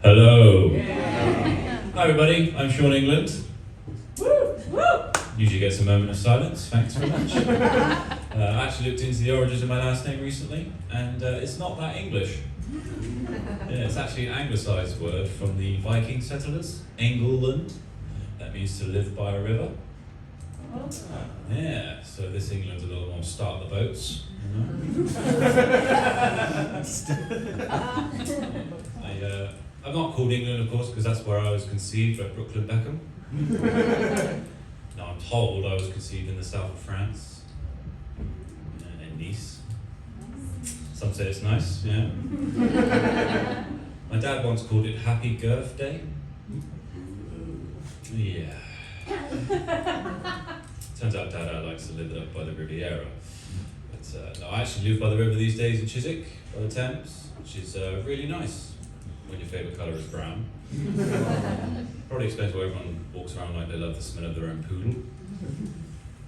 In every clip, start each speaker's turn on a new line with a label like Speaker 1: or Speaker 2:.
Speaker 1: Hello. Hi everybody, I'm Shaun England. Usually gets a moment of silence, thanks very much. I actually looked into the origins of my last name recently, and it's not that English. Yeah, it's actually an anglicised word from the Viking settlers, England. That means to live by a river. Yeah, so this England's a little more start the boats, you know? I'm not called England, of course, because that's where I was conceived, like Brooklyn Beckham. Now I'm told I was conceived in the south of France, in Nice. Some say it's nice, yeah. My dad once called it Happy Girth Day. Yeah. Turns out Dad likes to live up by the Riviera. But no, I actually live by the river these days in Chiswick, by the Thames, which is really nice when your favourite colour is brown. Probably explains why everyone walks around like they love the smell of their own poodle.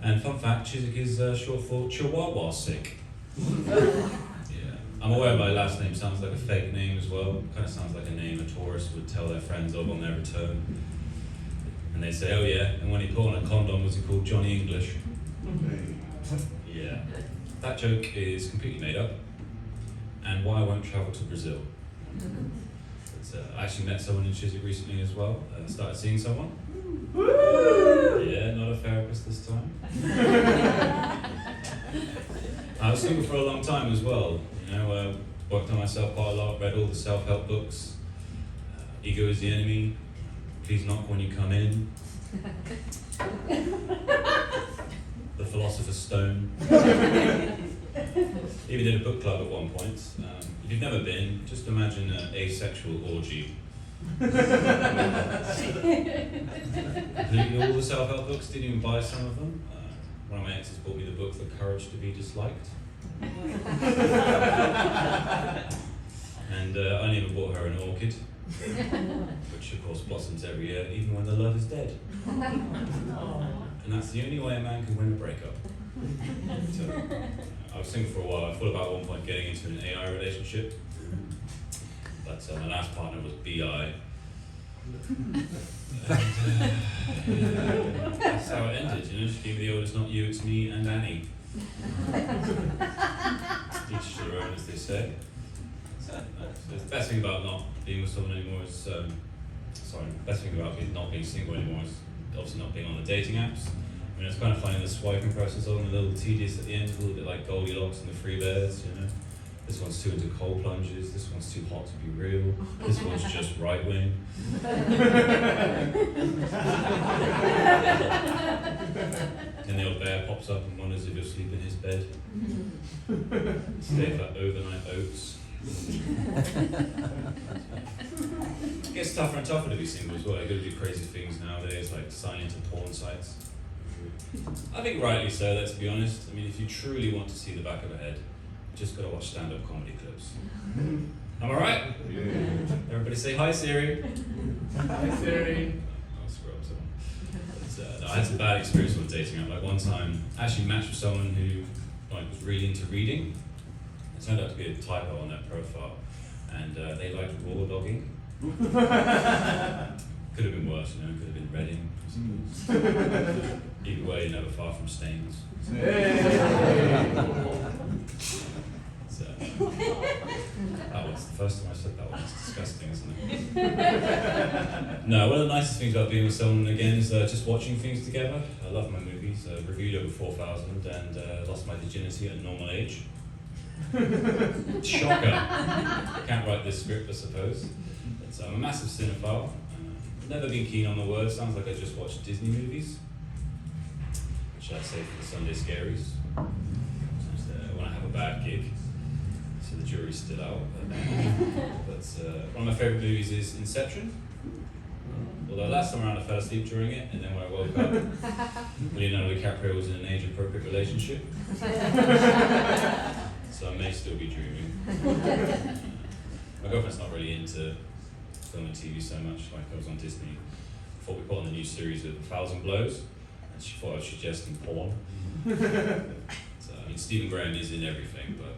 Speaker 1: And fun fact, Chiswick is short for Chihuahua sick. Yeah. I'm aware my last name sounds like a fake name as well. It kind of sounds like a name a tourist would tell their friends of on their return. And they say, oh yeah, and when he put on a condom, was he called Johnny English? Yeah. That joke is completely made up. And why I won't travel to Brazil. I actually met someone in Chiswick recently as well. Started seeing someone. Yeah, not a therapist this time. I was single for a long time as well. You know, worked on myself quite a lot, read all the self-help books. Ego is the enemy. Please knock when you come in. The Philosopher's Stone. Even did a book club at one point. If you've never been, just imagine an asexual orgy. Completely all the self-help books, didn't even buy some of them. One of my exes bought me the book The Courage to be Disliked. And I only ever bought her an orchid, which of course blossoms every year, even when the love is dead. And that's the only way a man can win a breakup. So, I was single for a while. I thought about at one point getting into an AI relationship, but my last partner was BI. And, that's how it ended, you know. She gave me the old "it's not you, it's me and Annie." Each to their own, as they say. So the best thing about not being with someone anymore is, the best thing about not being single anymore is obviously not being on the dating apps. I mean, it's kind of finding the swiping process on a little tedious at the end, a little bit like Goldilocks and the Three Bears, you know. This one's too into cold plunges, this one's too hot to be real, this one's just right wing. And the old bear pops up and wonders if you'll sleep in his bed. Stay for overnight oats. It gets tougher and tougher to be single as well. You gotta do crazy things nowadays, like sign into porn sites. I think rightly so, let's be honest. I mean, if you truly want to see the back of a head, you just gotta watch stand-up comedy clips. Am I right? Yeah. Everybody say hi, Siri.
Speaker 2: Hi, Siri.
Speaker 1: I'll screw up someone. But, I had some bad experience with dating. Like one time, I actually matched with someone who was really into reading. It turned out to be a typo on their profile, and they liked raw dogging. Could have been worse, you know. Could have been Reading. Either way, never far from Staines. So, that was the first time I said that one. It's disgusting, isn't it? No, one of the nicest things about being with someone again is just watching things together. I love my movies. Reviewed over 4,000 and lost my virginity at a normal age. Shocker. I can't write this script, I suppose. But, I'm a massive cinephile. Never been keen on the word. Sounds like I just watched Disney movies. Should I say for the Sunday scaries? When I have a bad gig, so the jury's still out. But one of my favourite movies is Inception. Although last time around I fell asleep during it, and then when I woke up, Leonardo DiCaprio was in an age-appropriate relationship. So I may still be dreaming. My girlfriend's not really into film and TV so much. Like I was on Disney, thought we put on the new series of 1,000 Blows, and she thought I was suggesting porn. So, I mean, Stephen Graham is in everything, but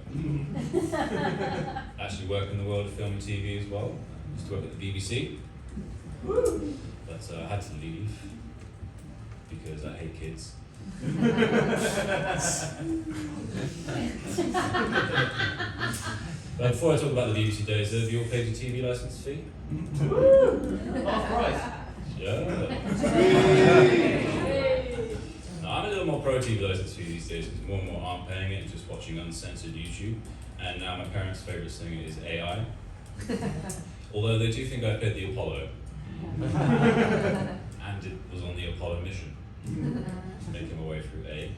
Speaker 1: actually work in the world of film and TV as well. Used to work at the BBC, but I had to leave because I hate kids. But before I talk about the BBC days, have you all paid your TV licence fee?
Speaker 2: Half price.
Speaker 1: Yeah. No, I'm a little more pro TV licence fee these days because more and more aren't paying it and just watching uncensored YouTube. And now my parents' favourite thing is AI. Although they do think I paid the Apollo. And it was on the Apollo mission to make him away through A.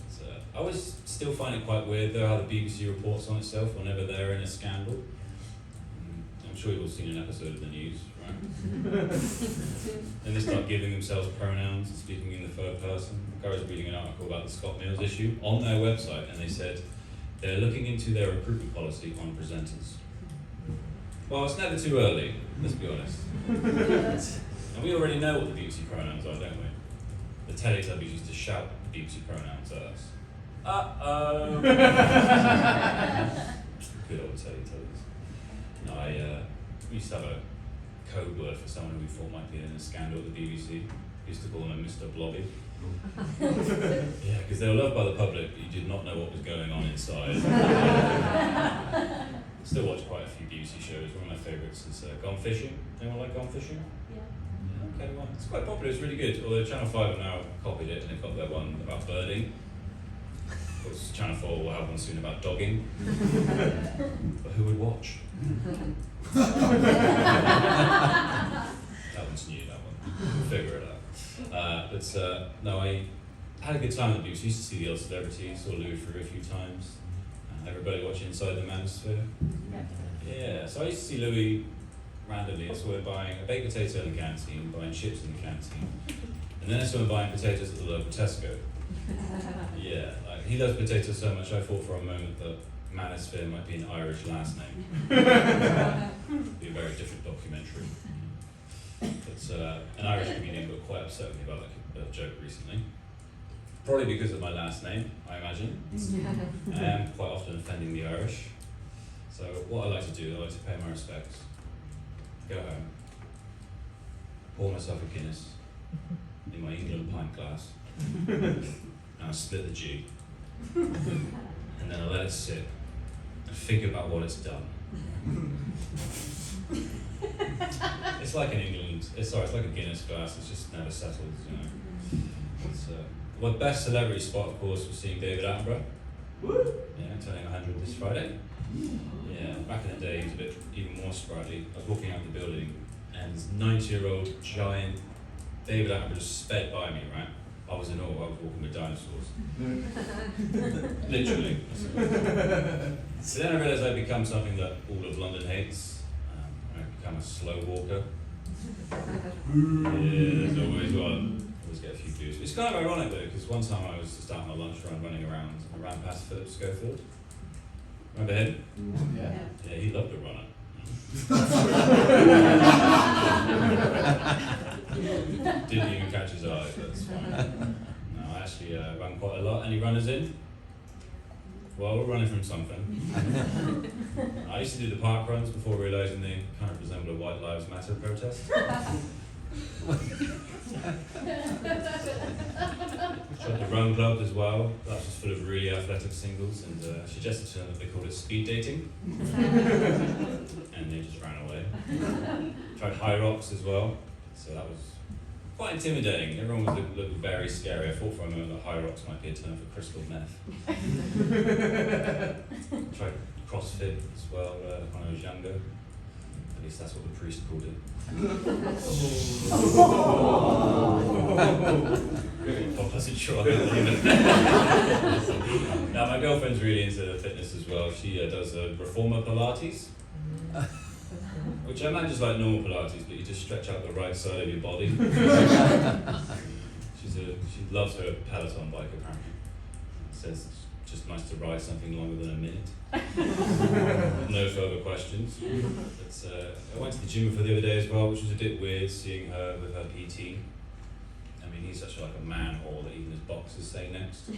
Speaker 1: So, I always still find it quite weird though how the BBC reports on itself whenever they're in a scandal. I'm sure you've all seen an episode of the news, right? Then they start giving themselves pronouns and speaking in the third person. I was reading an article about the Scott Mills issue on their website and they said they're looking into their recruitment policy on presenters. Well, it's never too early, let's be honest. And we already know what the BBC pronouns are, don't we? The Teletubbies used to shout the BBC pronouns at us. Uh-oh. Good old Teletubbies. No, we used to have a code word for someone who we thought might be in a scandal at the BBC. We used to call them Mr. Blobby. Yeah, because they were loved by the public, but you did not know what was going on inside. Still watch quite a few BBC shows. One of my favourites is Gone Fishing. Anyone like Gone Fishing? Yeah. Okay, well, it's quite popular, it's really good. Although Channel 5 have now copied it and they've got their one about birding. Of course, Channel 4 will have one soon about dogging. But who would watch? That one's new, that one. We'll figure it out. No, I had a good time at the BBC. Used to see the old celebrities, saw Louis Theroux a few times. Everybody watching Inside the Manosphere? Yeah, so I used to see Louis randomly. I saw him buying a baked potato in the canteen, buying chips in the canteen, and then I saw him buying potatoes at the local Tesco. Yeah, like, he loves potatoes so much I thought for a moment that Manosphere might be an Irish last name. Be a very different documentary. But an Irish comedian got quite upset with me about that joke recently. Probably because of my last name, I imagine. I am quite often offending the Irish. So what I like to do, I like to pay my respects, go home, pour myself a Guinness in my England pint glass, and I split the G, and then I let it sit and think about what it's done. It's like it's like a Guinness glass, it's just never settled, you know. My best celebrity spot, of course, was seeing David Attenborough. Yeah, turning 100 this Friday. Yeah, back in the day, he was a bit even more sprightly. I was walking out the building, and this 90-year-old giant David Attenborough just sped by me, right? I was in awe, I was walking with dinosaurs. Literally. So then I realised I'd become something that all of London hates. I'd become a slow walker. Yeah, there's always one. Get a few views. It's kind of ironic though, because one time I was just out on a lunch run running around, and I ran past Philip Schofield. Remember him?
Speaker 2: Yeah.
Speaker 1: Yeah, he loved a runner. Didn't even catch his eye, but it's fine. No, I actually ran quite a lot. Any runners in? Well, we're running from something. I used to do the park runs before realising they kind of resemble a White Lives Matter protest. Tried the run club as well. That was just full of really athletic singles, and suggested to them that they called it speed dating, and they just ran away. Tried high rocks as well, so that was quite intimidating. Everyone was looking very scary. I thought for a moment that high rocks might be a term for crystal meth. Tried CrossFit as well when I was younger. At least that's what the priest called it. I wasn't sure. Now my girlfriend's really into fitness as well. She does reformer Pilates, which I imagine is like normal Pilates, but you just stretch out the right side of your body. She loves her Peloton bike apparently. Says it's just nice to ride something longer than a minute. No further questions. But, I went to the gym for the other day as well, which was a bit weird seeing her with her PT. I mean, he's such like a man whore that even his boxers say next.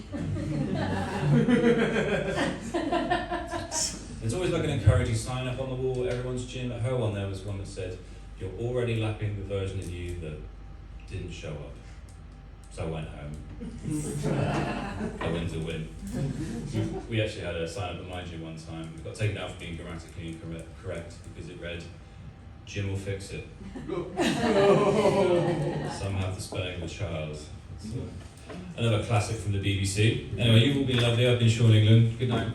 Speaker 1: There's always like an encouraging sign up on the wall at everyone's gym. At her one, there was one that said, "You're already lapping the version of you that didn't show up." So I went home. I win to win. We actually had a sign up at my gym one time. It got taken out for being grammatically incorrect because it read, "Jim will fix it." Some have the spelling of a child. So, another classic from the BBC. Anyway, you've all been lovely. I've been Shaun England. Good night.